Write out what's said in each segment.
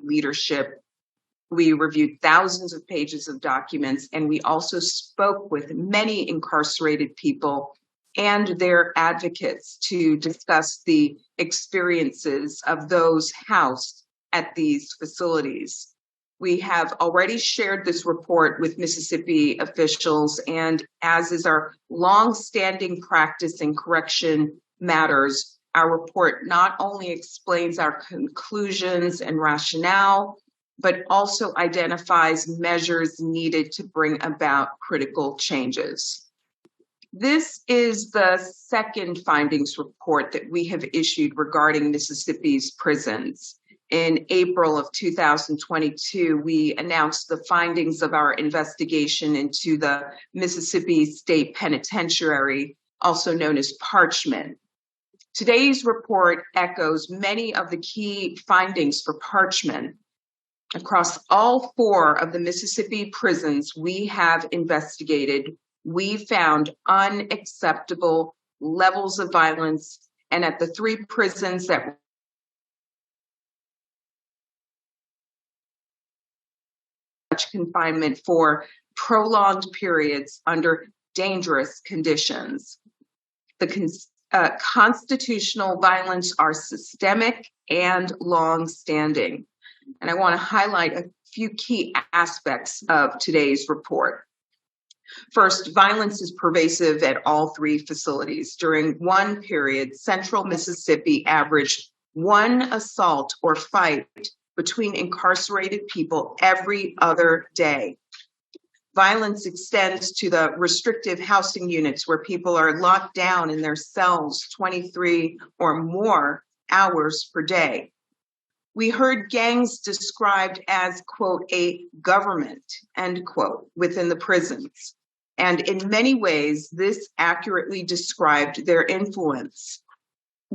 leadership. We reviewed thousands of pages of documents, and we also spoke with many incarcerated people and their advocates to discuss the experiences of those housed at these facilities. We have already shared this report with Mississippi officials, and as is our long-standing practice in correction matters, our report not only explains our conclusions and rationale, but also identifies measures needed to bring about critical changes. This is the second findings report that we have issued regarding Mississippi's prisons. In April of 2022, we announced the findings of our investigation into the Mississippi State Penitentiary, also known as Parchman. Today's report echoes many of the key findings for Parchman. Across all 4 of the Mississippi prisons we have investigated, we found unacceptable levels of violence, and at the 3 prisons that confinement for prolonged periods under dangerous conditions. The constitutional violence are systemic and long-standing. And I want to highlight a few key aspects of today's report. First, violence is pervasive at all 3 facilities. During one period, Central Mississippi averaged 1 assault or fight between incarcerated people every other day. Violence extends to the restrictive housing units where people are locked down in their cells 23 or more hours per day. We heard gangs described as, quote, a government, end quote, within the prisons. And in many ways, this accurately described their influence.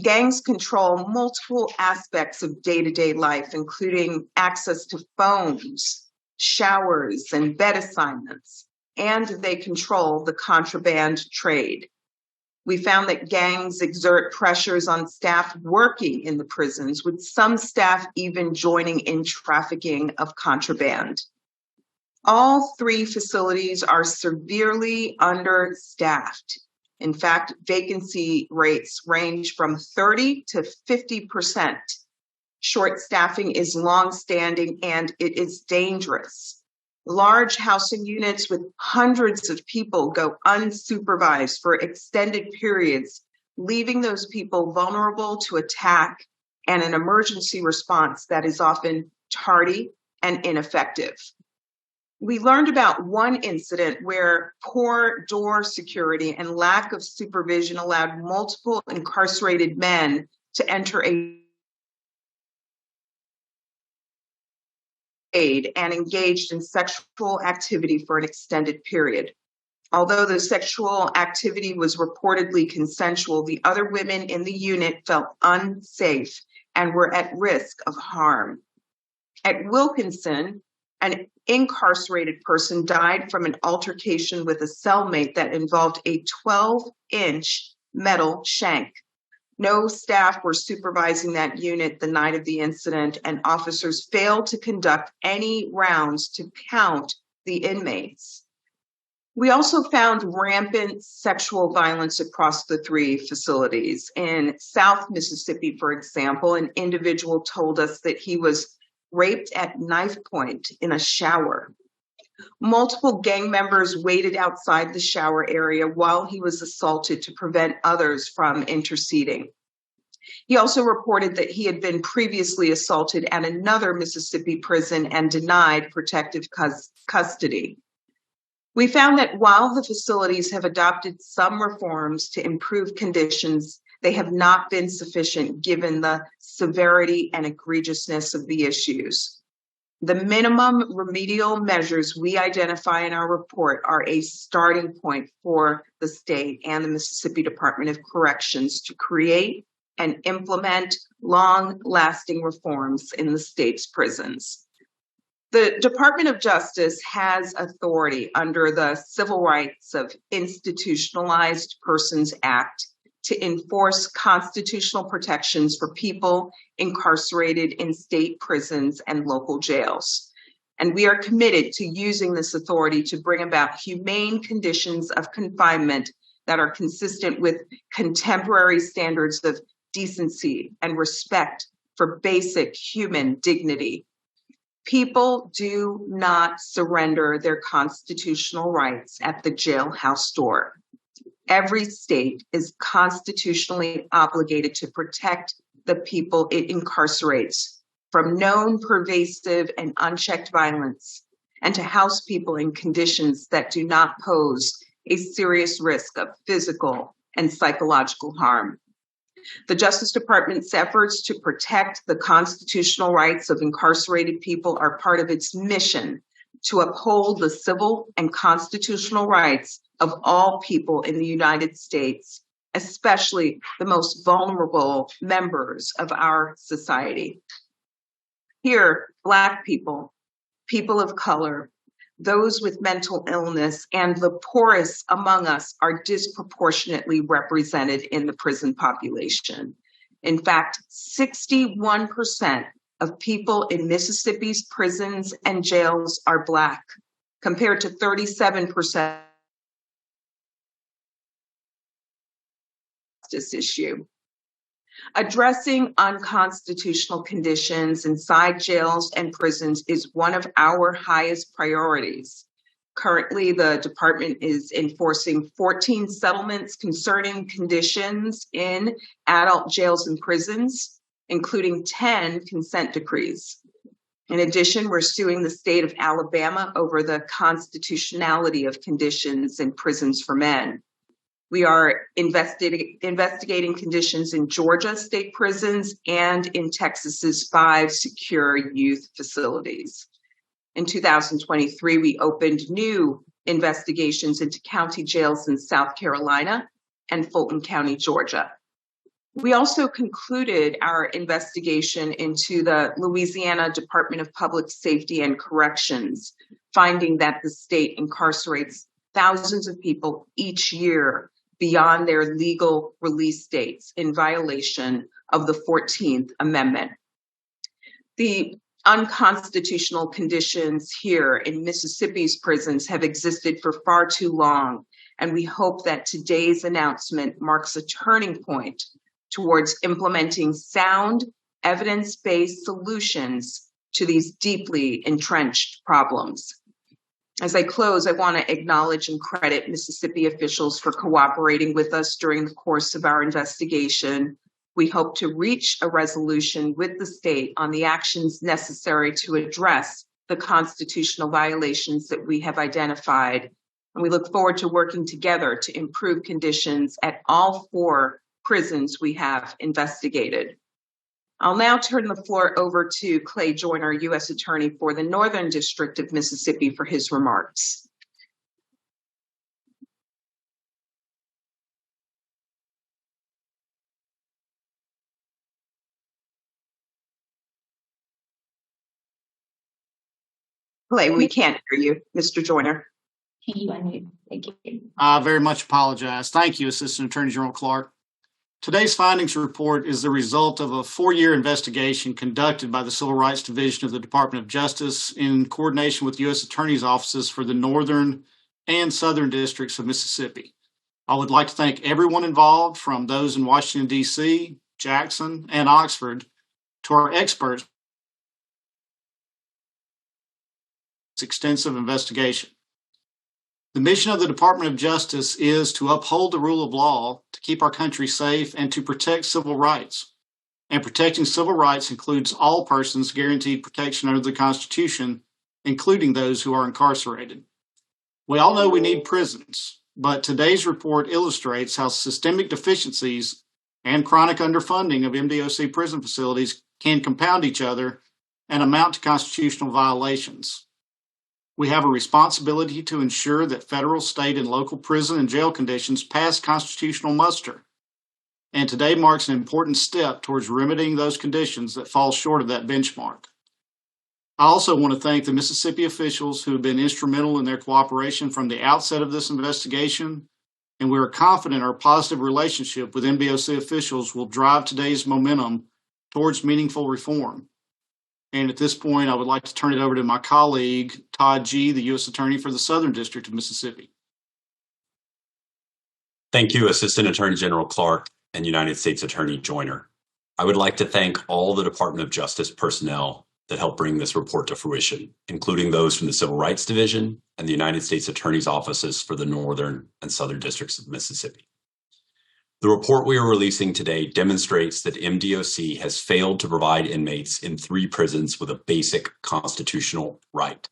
Gangs control multiple aspects of day-to-day life, including access to phones, showers, and bed assignments, and they control the contraband trade. We found that gangs exert pressures on staff working in the prisons, with some staff even joining in trafficking of contraband. All 3 facilities are severely understaffed. In fact, vacancy rates range from 30 to 50%. Short staffing is long-standing and it is dangerous. Large housing units with hundreds of people go unsupervised for extended periods, leaving those people vulnerable to attack and an emergency response that is often tardy and ineffective. We learned about one incident where poor door security and lack of supervision allowed multiple incarcerated men to enter and engaged in sexual activity for an extended period. Although the sexual activity was reportedly consensual, the other women in the unit felt unsafe and were at risk of harm. At Wilkinson, an incarcerated person died from an altercation with a cellmate that involved a 12-inch metal shank. No staff were supervising that unit the night of the incident, and officers failed to conduct any rounds to count the inmates. We also found rampant sexual violence across the 3 facilities. In South Mississippi, for example, an individual told us that he was raped at knife point in a shower. Multiple gang members waited outside the shower area while he was assaulted to prevent others from interceding. He also reported that he had been previously assaulted at another Mississippi prison and denied protective custody. We found that while the facilities have adopted some reforms to improve conditions, they have not been sufficient given the severity and egregiousness of the issues. The minimum remedial measures we identify in our report are a starting point for the state and the Mississippi Department of Corrections to create and implement long-lasting reforms in the state's prisons. The Department of Justice has authority under the Civil Rights of Institutionalized Persons Act to enforce constitutional protections for people incarcerated in state prisons and local jails. And we are committed to using this authority to bring about humane conditions of confinement that are consistent with contemporary standards of decency and respect for basic human dignity. People do not surrender their constitutional rights at the jailhouse door. Every state is constitutionally obligated to protect the people it incarcerates from known, pervasive, and unchecked violence, and to house people in conditions that do not pose a serious risk of physical and psychological harm. The Justice Department's efforts to protect the constitutional rights of incarcerated people are part of its mission to uphold the civil and constitutional rights of all people in the United States, especially the most vulnerable members of our society. Here, Black people, people of color, those with mental illness, and the poorest among us are disproportionately represented in the prison population. In fact, 61% of people in Mississippi's prisons and jails are Black, compared to 37% this issue. Addressing unconstitutional conditions inside jails and prisons is one of our highest priorities. Currently, the department is enforcing 14 settlements concerning conditions in adult jails and prisons, including 10 consent decrees. In addition, we're suing the state of Alabama over the constitutionality of conditions in prisons for men. We are investigating conditions in Georgia state prisons and in Texas's 5 secure youth facilities. In 2023, we opened new investigations into county jails in South Carolina and Fulton County, Georgia. We also concluded our investigation into the Louisiana Department of Public Safety and Corrections, finding that the state incarcerates thousands of people each year beyond their legal release dates in violation of the 14th Amendment. The unconstitutional conditions here in Mississippi's prisons have existed for far too long, and we hope that today's announcement marks a turning point towards implementing sound, evidence-based solutions to these deeply entrenched problems. As I close, I want to acknowledge and credit Mississippi officials for cooperating with us during the course of our investigation. We hope to reach a resolution with the state on the actions necessary to address the constitutional violations that we have identified. And we look forward to working together to improve conditions at all 4 prisons we have investigated. I'll now turn the floor over to Clay Joyner, U.S. Attorney for the Northern District of Mississippi, for his remarks. Clay, we can't hear you, Mr. Joyner. Can you unmute? Thank you. I very much apologize. Thank you, Assistant Attorney General Clark. Today's findings report is the result of a 4-year investigation conducted by the Civil Rights Division of the Department of Justice in coordination with U.S. Attorney's offices for the Northern and Southern Districts of Mississippi. I would like to thank everyone involved, from those in Washington, D.C., Jackson, and Oxford, to our experts for this extensive investigation. The mission of the Department of Justice is to uphold the rule of law, to keep our country safe, and to protect civil rights. And protecting civil rights includes all persons guaranteed protection under the Constitution, including those who are incarcerated. We all know we need prisons, but today's report illustrates how systemic deficiencies and chronic underfunding of MDOC prison facilities can compound each other and amount to constitutional violations. We have a responsibility to ensure that federal, state, and local prison and jail conditions pass constitutional muster. And today marks an important step towards remedying those conditions that fall short of that benchmark. I also want to thank the Mississippi officials who have been instrumental in their cooperation from the outset of this investigation, and we are confident our positive relationship with MDOC officials will drive today's momentum towards meaningful reform. And at this point, I would like to turn it over to my colleague, Todd G., the U.S. Attorney for the Southern District of Mississippi. Thank you, Assistant Attorney General Clark and United States Attorney Joyner. I would like to thank all the Department of Justice personnel that helped bring this report to fruition, including those from the Civil Rights Division and the United States Attorney's offices for the Northern and Southern Districts of Mississippi. The report we are releasing today demonstrates that MDOC has failed to provide inmates in 3 prisons with a basic constitutional right,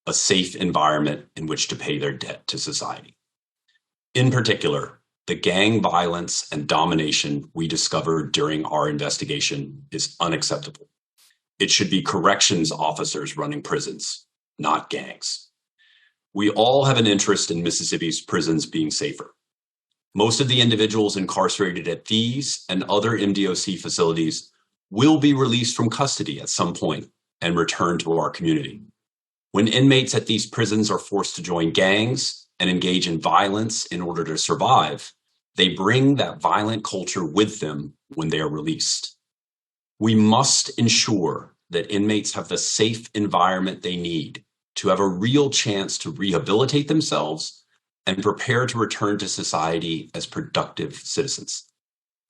a safe environment in which to pay their debt to society. In particular, the gang violence and domination we discovered during our investigation is unacceptable. It should be corrections officers running prisons, not gangs. We all have an interest in Mississippi's prisons being safer. Most of the individuals incarcerated at these and other MDOC facilities will be released from custody at some point and returned to our community. When inmates at these prisons are forced to join gangs and engage in violence in order to survive, they bring that violent culture with them when they are released. We must ensure that inmates have the safe environment they need to have a real chance to rehabilitate themselves and prepare to return to society as productive citizens.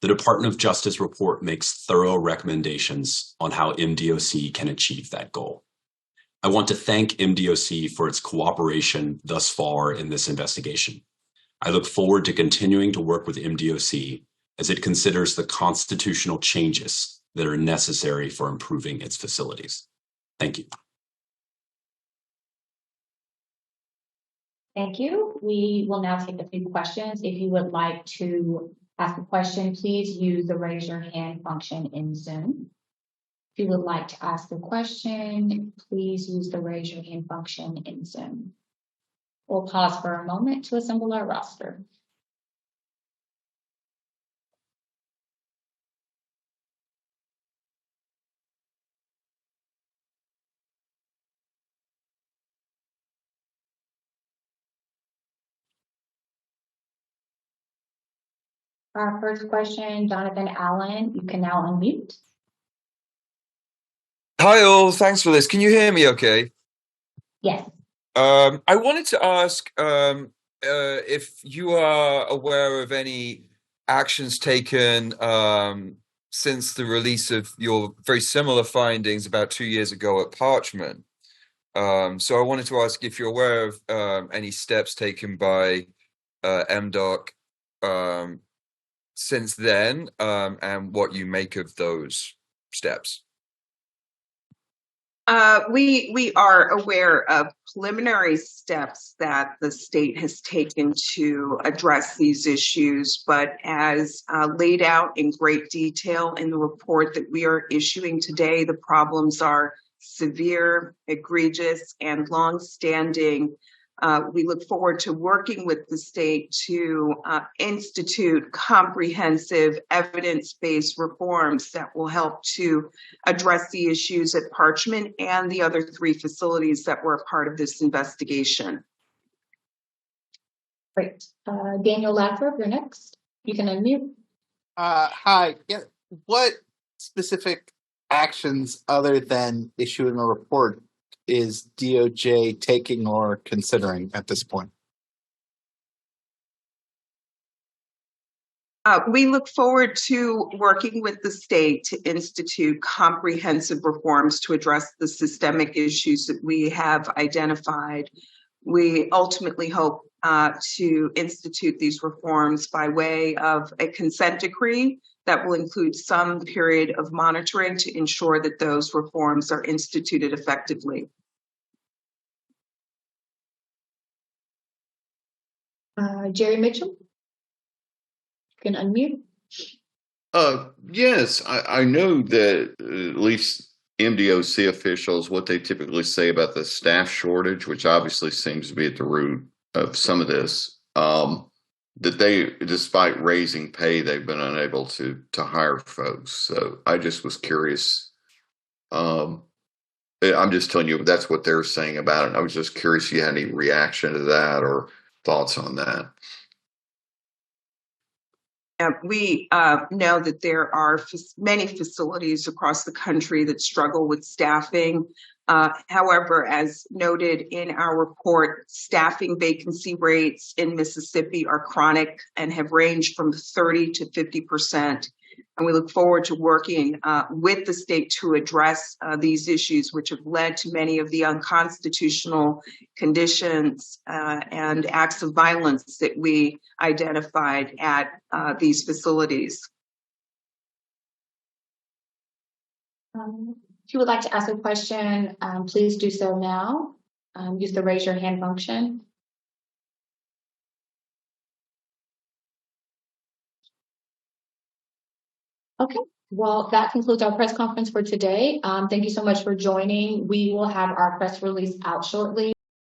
The Department of Justice report makes thorough recommendations on how MDOC can achieve that goal. I want to thank MDOC for its cooperation thus far in this investigation. I look forward to continuing to work with MDOC as it considers the constitutional changes that are necessary for improving its facilities. Thank you. Thank you. We will now take a few questions. If you would like to ask a question, please use the raise your hand function in Zoom. If you would like to ask a question, please use the raise your hand function in Zoom. We'll pause for a moment to assemble our roster. Our first question, Jonathan Allen, you can now unmute. Hi all, thanks for this. Can you hear me okay? Yes. I wanted to ask if you are aware of any actions taken since the release of your very similar findings about 2 years ago at Parchment. So I wanted to ask if you're aware of any steps taken by MDOC since then, and what you make of those steps. We are aware of preliminary steps that the state has taken to address these issues, but as laid out in great detail in the report that we are issuing today, the problems are severe, egregious, and longstanding. We look forward to working with the state to institute comprehensive evidence-based reforms that will help to address the issues at Parchment and the other 3 facilities that were a part of this investigation. Great. Daniel Lathrop, you're next. You can unmute. Hi. Yeah. What specific actions other than issuing a report is DOJ taking or considering at this point? We look forward to working with the state to institute comprehensive reforms to address the systemic issues that we have identified. We ultimately hope to institute these reforms by way of a consent decree that will include some period of monitoring to ensure that those reforms are instituted effectively. Jerry Mitchell, you can unmute. Yes, I know that at least MDOC officials, what they typically say about the staff shortage, which obviously seems to be at the root of some of this, that they, despite raising pay, they've been unable to hire folks. So I just was curious. I'm just telling you, that's what they're saying about it. I was just curious if you had any reaction to that or thoughts on that. We know that there are many facilities across the country that struggle with staffing. However, as noted in our report, staffing vacancy rates in Mississippi are chronic and have ranged from 30 to 50%. And we look forward to working with the state to address these issues, which have led to many of the unconstitutional conditions and acts of violence that we identified at these facilities. If you would like to ask a question, please do so now. Use the raise your hand function. Okay, well, that concludes our press conference for today. Thank you so much for joining. We will have our press release out shortly.